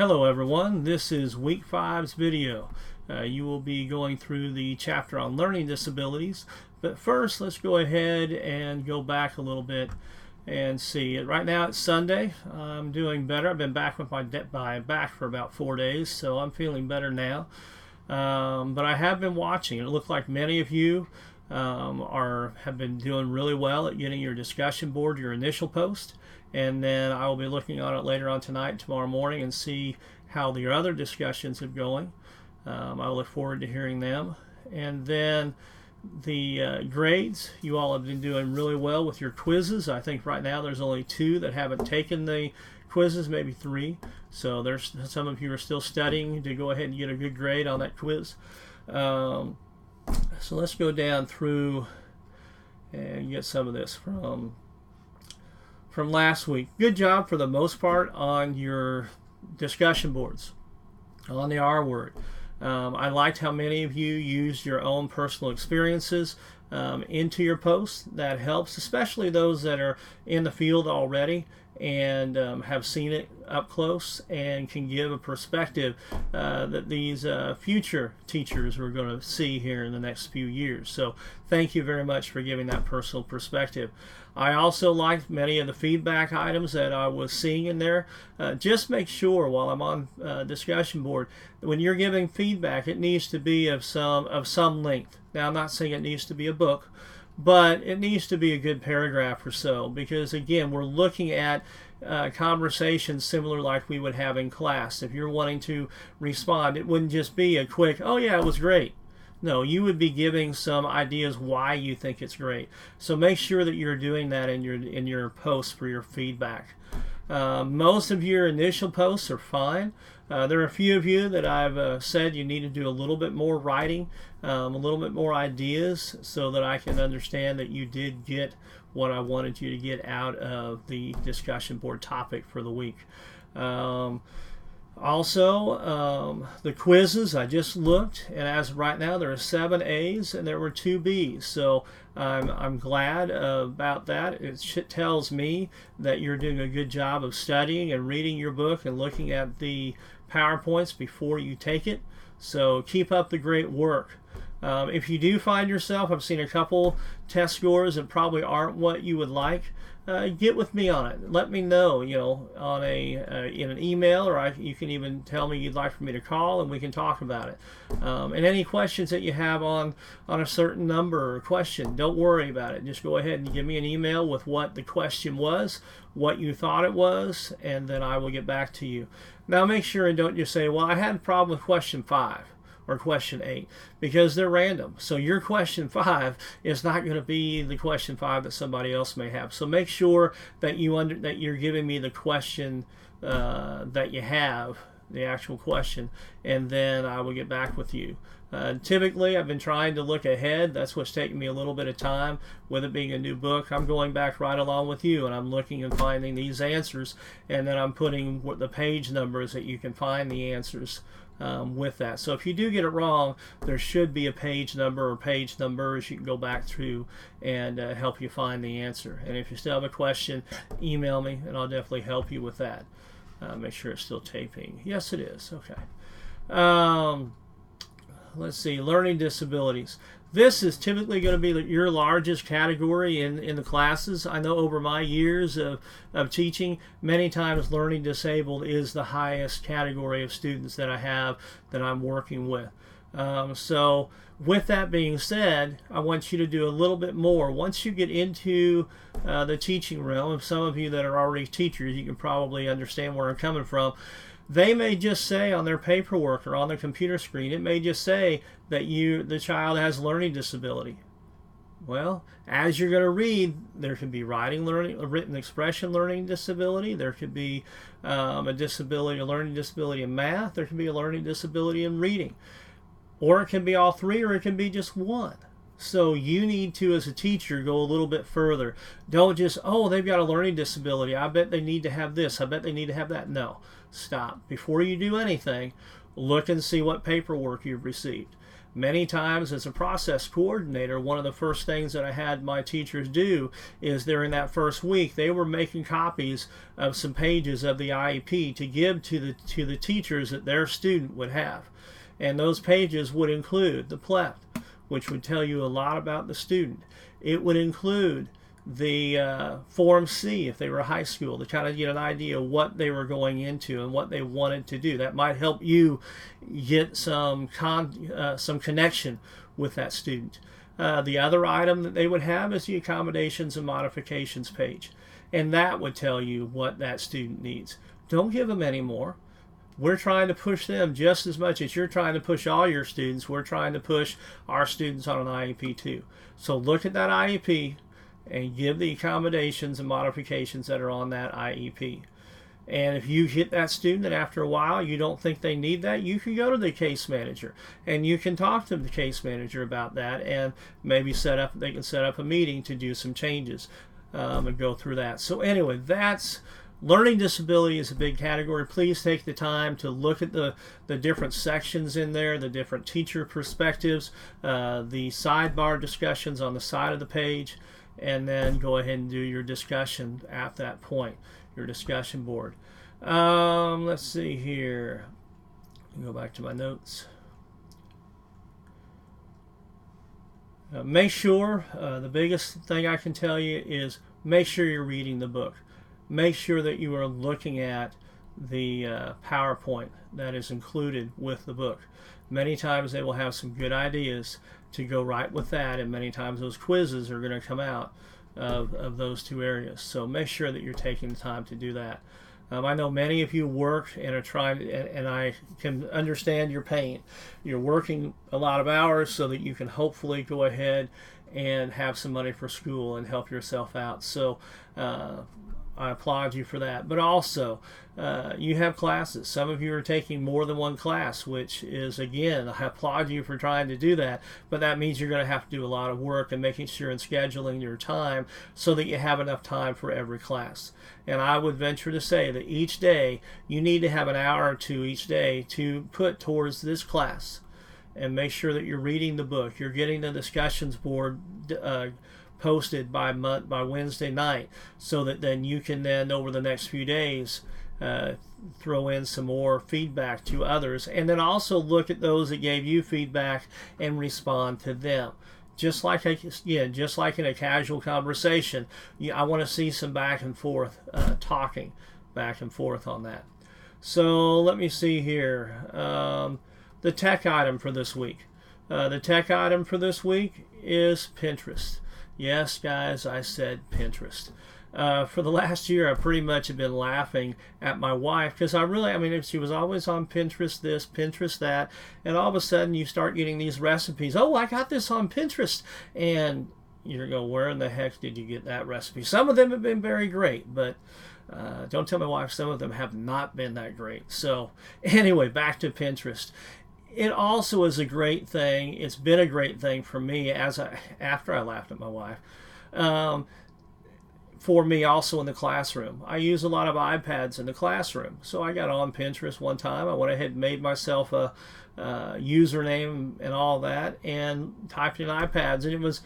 Hello everyone, this is week 5's video. You will be going through the chapter on learning disabilities, but first let's go ahead and go back a little bit and see. Right now it's Sunday. I'm doing better. I've been back with my back for about 4 days, so I'm feeling better now. But I have been watching. It looked like many of you have been doing really well at getting your discussion board, your initial post, and then I will be looking on it later on tonight, tomorrow morning, and see how the other discussions are going. I look forward to hearing them. And then the grades, you all have been doing really well with your quizzes. I think right now there's only 2 that haven't taken the quizzes, maybe 3. So there's some of you are still studying to go ahead and get a good grade on that quiz. So let's go down through and get some of this from last week. Good job for the most part on your discussion boards on the R word. I liked how many of you used your own personal experiences into your posts. That helps, especially those that are in the field already and have seen it up close and can give a perspective that these future teachers are going to see here in the next few years. So thank you very much for giving that personal perspective. I also liked many of the feedback items that I was seeing in there. Just make sure while I'm on discussion board, when you're giving feedback, it needs to be of some length. Now, I'm not saying it needs to be a book, but it needs to be a good paragraph or so, because again, we're looking at conversations similar like we would have in class. If you're wanting to respond, it wouldn't just be a quick, oh yeah, it was great. No, you would be giving some ideas why you think it's great. So make sure that you're doing that in your posts for your feedback. Most of your initial posts are fine. There are a few of you that I've said you need to do a little bit more writing, a little bit more ideas, so that I can understand that you did get what I wanted you to get out of the discussion board topic for the week. Also, the quizzes, I just looked, and as of right now there are 7 A's and there were 2 B's. So I'm glad about that. It tells me that you're doing a good job of studying and reading your book and looking at the PowerPoints before you take it. So keep up the great work. If you do find yourself, I've seen a couple test scores that probably aren't what you would like, get with me on it. Let me know, on in an email, or you can even tell me you'd like for me to call, and we can talk about it. And any questions that you have on a certain number or question, don't worry about it. Just go ahead and give me an email with what the question was, what you thought it was, and then I will get back to you. Now make sure and don't just say, well, I had a problem with question 5. Or question 8, because they're random. So your question 5 is not going to be the question 5 that somebody else may have. So make sure that you're giving me the question that you have, the actual question, and then I will get back with you. Typically, I've been trying to look ahead. That's what's taking me a little bit of time. With it being a new book, I'm going back right along with you, and I'm looking and finding these answers, and then I'm putting the page numbers that you can find the answers with that. So if you do get it wrong, there should be a page number or page numbers you can go back through and help you find the answer. And if you still have a question, email me, and I'll definitely help you with that. Make sure it's still taping. Yes, it is. Okay. Let's see, learning disabilities. This is typically going to be your largest category in the classes. I know over my years of teaching, many times learning disabled is the highest category of students that I have that I'm working with. So with that being said, I want you to do a little bit more. Once you get into the teaching realm, some of you that are already teachers, you can probably understand where I'm coming from. They may just say on their paperwork or on the computer screen, it may just say that the child has learning disability. Well, as you're going to read, there could be writing learning, a written expression learning disability. There could be a learning disability in math. There could be a learning disability in reading. Or it can be all 3, or it can be just 1. So you need to, as a teacher, go a little bit further. Don't just, oh, they've got a learning disability. I bet they need to have this. I bet they need to have that. No, stop. Before you do anything, look and see what paperwork you've received. Many times as a process coordinator, one of the first things that I had my teachers do is during that first week, they were making copies of some pages of the IEP to give to the teachers that their student would have. And those pages would include the PLEP, which would tell you a lot about the student. It would include the Form C if they were high school, to kind of get an idea of what they were going into and what they wanted to do. That might help you get some connection with that student. The other item that they would have is the accommodations and modifications page, and that would tell you what that student needs. Don't give them any more. We're trying to push them just as much as you're trying to push all your students. We're trying to push our students on an IEP too. So look at that IEP and give the accommodations and modifications that are on that IEP. And if you hit that student and after a while you don't think they need that, you can go to the case manager and you can talk to the case manager about that, and maybe they can set up a meeting to do some changes and go through that. So anyway, that's learning disability is a big category. Please take the time to look at the different sections in there, the different teacher perspectives, the sidebar discussions on the side of the page, and then go ahead and do your discussion at that point, your discussion board. Let's see here. Go back to my notes. Make sure, the biggest thing I can tell you is make sure you're reading the book. Make sure that you are looking at the PowerPoint that is included with the book. Many times they will have some good ideas to go right with that, and many times those quizzes are going to come out of those two areas. So make sure that you're taking the time to do that. I know many of you work and are trying, and I can understand your pain. You're working a lot of hours so that you can hopefully go ahead and have some money for school and help yourself out. So I applaud you for that. But also, you have classes. Some of you are taking more than one class, which is, again, I applaud you for trying to do that. But that means you're going to have to do a lot of work and making sure and scheduling your time so that you have enough time for every class. And I would venture to say that each day, you need to have an hour or two each day to put towards this class. And make sure that you're reading the book. You're getting the discussions board posted by Wednesday night, so that then you can then over the next few days throw in some more feedback to others, and then also look at those that gave you feedback and respond to them. Just like in a casual conversation, I want to see some back and forth talking back and forth on that. So let me see here. The tech item for this week. The tech item for this week is Pinterest. Yes, guys, I said Pinterest. For the last year, I pretty much have been laughing at my wife because she was always on Pinterest this, Pinterest that, and all of a sudden you start getting these recipes. Oh, I got this on Pinterest. And you're going, where in the heck did you get that recipe? Some of them have been very great, but don't tell my wife some of them have not been that great. So anyway, back to Pinterest. It also is a great thing. It's been a great thing for me after I laughed at my wife. For me also in the classroom. I use a lot of iPads in the classroom. So I got on Pinterest one time. I went ahead and made myself a username and all that and typed in iPads. And it was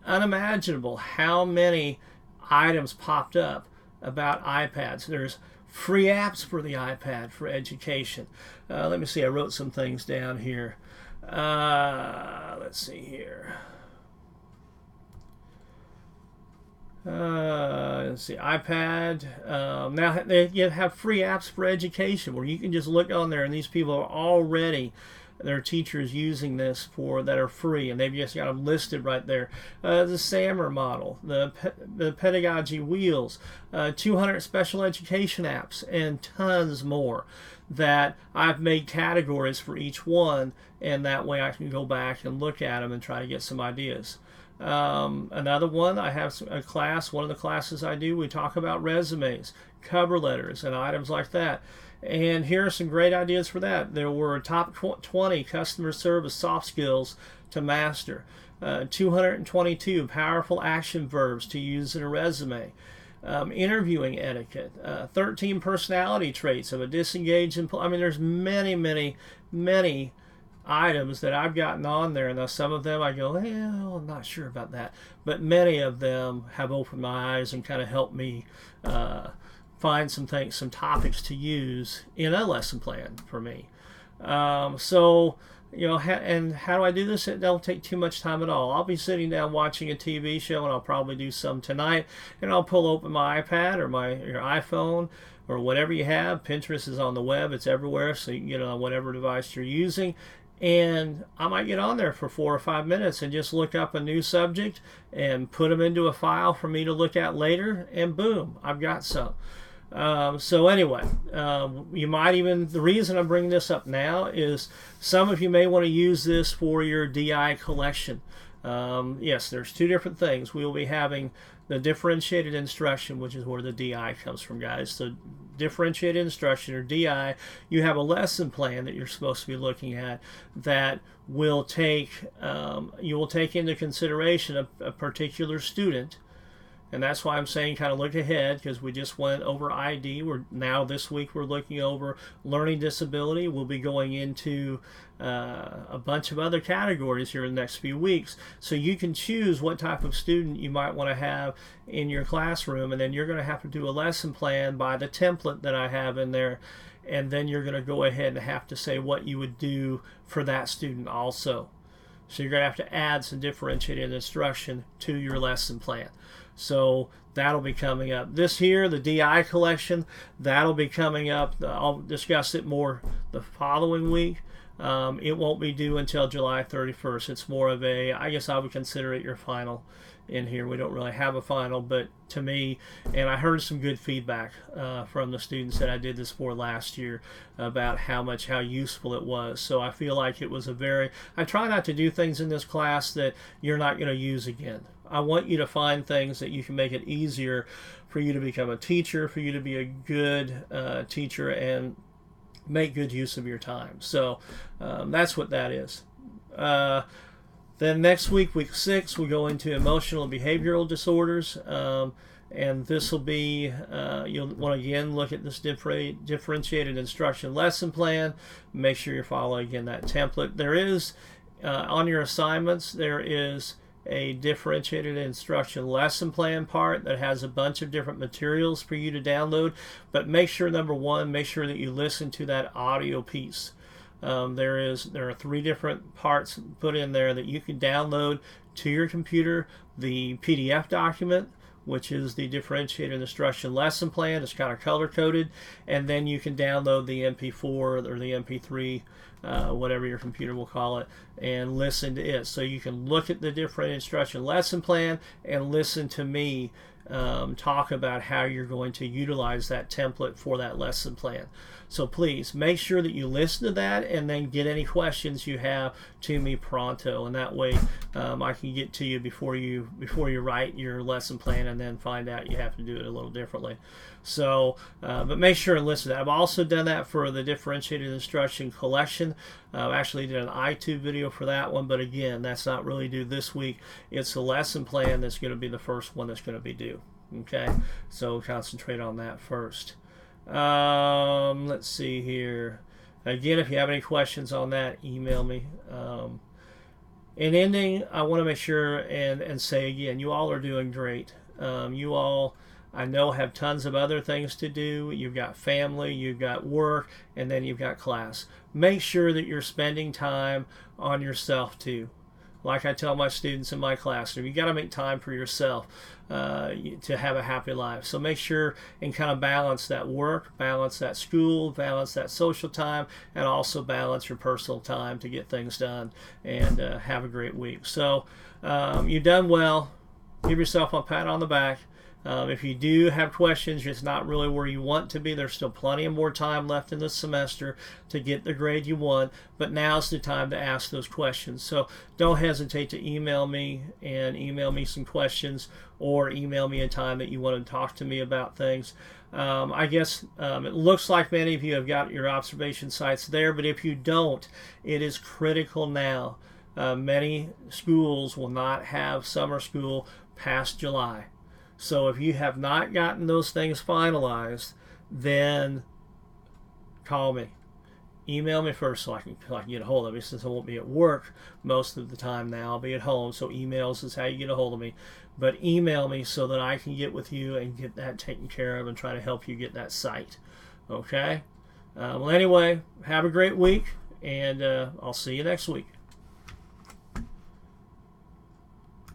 unimaginable how many items popped up about iPads. There's free apps for the iPad for education. Let me see, I wrote some things down here. Let's see here. Let's see, iPad. Now you have free apps for education where you can just look on there, and these people are already, their teachers using this that are free, and they've just got them listed right there. The SAMR model, the pedagogy wheels, 200 special education apps, and tons more that I've made categories for each one, and that way I can go back and look at them and try to get some ideas. Another one, I have a class, one of the classes I do, we talk about resumes, cover letters, and items like that. And here are some great ideas for that. There were top 20 customer service soft skills to master, 222 powerful action verbs to use in a resume, interviewing etiquette, 13 personality traits of a disengaged employee. There's many items that I've gotten on there. Now, some of them I go, well, I'm not sure about that. But many of them have opened my eyes and kind of helped me find some things, some topics to use in a lesson plan for me. So, you know, and how do I do this? It don't take too much time at all. I'll be sitting down watching a TV show, and I'll probably do some tonight, and I'll pull open my iPad or your iPhone or whatever you have. Pinterest is on the web. It's everywhere, so you can get it on whatever device you're using. And I might get on there for 4 or 5 minutes and just look up a new subject and put them into a file for me to look at later, and boom, I've got some. So anyway, you might even, the reason I'm bringing this up now is some of you may want to use this for your DI collection. Yes, there's two different things. We'll be having the differentiated instruction, which is where the DI comes from, guys. So differentiated instruction, or DI, you have a lesson plan that you're supposed to be looking at that will take, you will take into consideration a particular student. And that's why I'm saying kind of look ahead, because we just went over ID. Now this week we're looking over learning disability. We'll be going into a bunch of other categories here in the next few weeks. So you can choose what type of student you might want to have in your classroom, and then you're going to have to do a lesson plan by the template that I have in there. And then you're going to go ahead and have to say what you would do for that student also. So you're going to have to add some differentiated instruction to your lesson plan. So that'll be coming up. This here, the DI collection, that'll be coming up. I'll discuss it more the following week. It won't be due until July 31st. It's more of a, I guess I would consider it your final in here. We don't really have a final, but to me, and I heard some good feedback from the students that I did this for last year about how useful it was. So I feel like it was I try not to do things in this class that you're not going to use again. I want you to find things that you can make it easier for you to become a teacher, for you to be a good teacher and make good use of your time. So that's what that is. Then next week, week 6, we go into emotional and behavioral disorders. And this will be, you'll want to again look at this differentiated instruction lesson plan. Make sure you're following again that template. There is, on your assignments, there is a differentiated instruction lesson plan part that has a bunch of different materials for you to download. But make sure, number one, make sure that you listen to that audio piece. There are 3 different parts put in there that you can download to your computer. The PDF document, which is the differentiated instruction lesson plan. It's kind of color coded, and then you can download the MP4 or the MP3, whatever your computer will call it, and listen to it. So you can look at the different instruction lesson plan and listen to me talk about how you're going to utilize that template for that lesson plan. So please make sure that you listen to that and then get any questions you have to me pronto, and that way I can get to you before you write your lesson plan and then find out you have to do it a little differently. So but make sure and listen to that. I've also done that for the differentiated instruction collection. I actually did an iTunes video for that one, but again, that's not really due this week. It's the lesson plan that's going to be the first one that's going to be due. Okay, so concentrate on that first. Let's see here. Again, if you have any questions on that, email me. In ending, I want to make sure and say again, you all are doing great. You all, I know, have tons of other things to do. You've got family, you've got work, and then you've got class. Make sure that you're spending time on yourself too. Like I tell my students in my classroom, you got to make time for yourself to have a happy life. So make sure and kind of balance that work, balance that school, balance that social time, and also balance your personal time to get things done and have a great week. So you've done well. Give yourself a pat on the back. If you do have questions, it's not really where you want to be. There's still plenty of more time left in this semester to get the grade you want, but now's the time to ask those questions. So don't hesitate to email me and email me some questions, or email me a time that you want to talk to me about things. I guess it looks like many of you have got your observation sites there, but if you don't, it is critical now. Many schools will not have summer school past July. So if you have not gotten those things finalized, then call me. email me first so I can get a hold of me, since I won't be at work most of the time now. I'll be at home, so emails is how you get a hold of me. But email me so that I can get with you and get that taken care of and try to help you get that site. Okay? Well, anyway, have a great week, and I'll see you next week.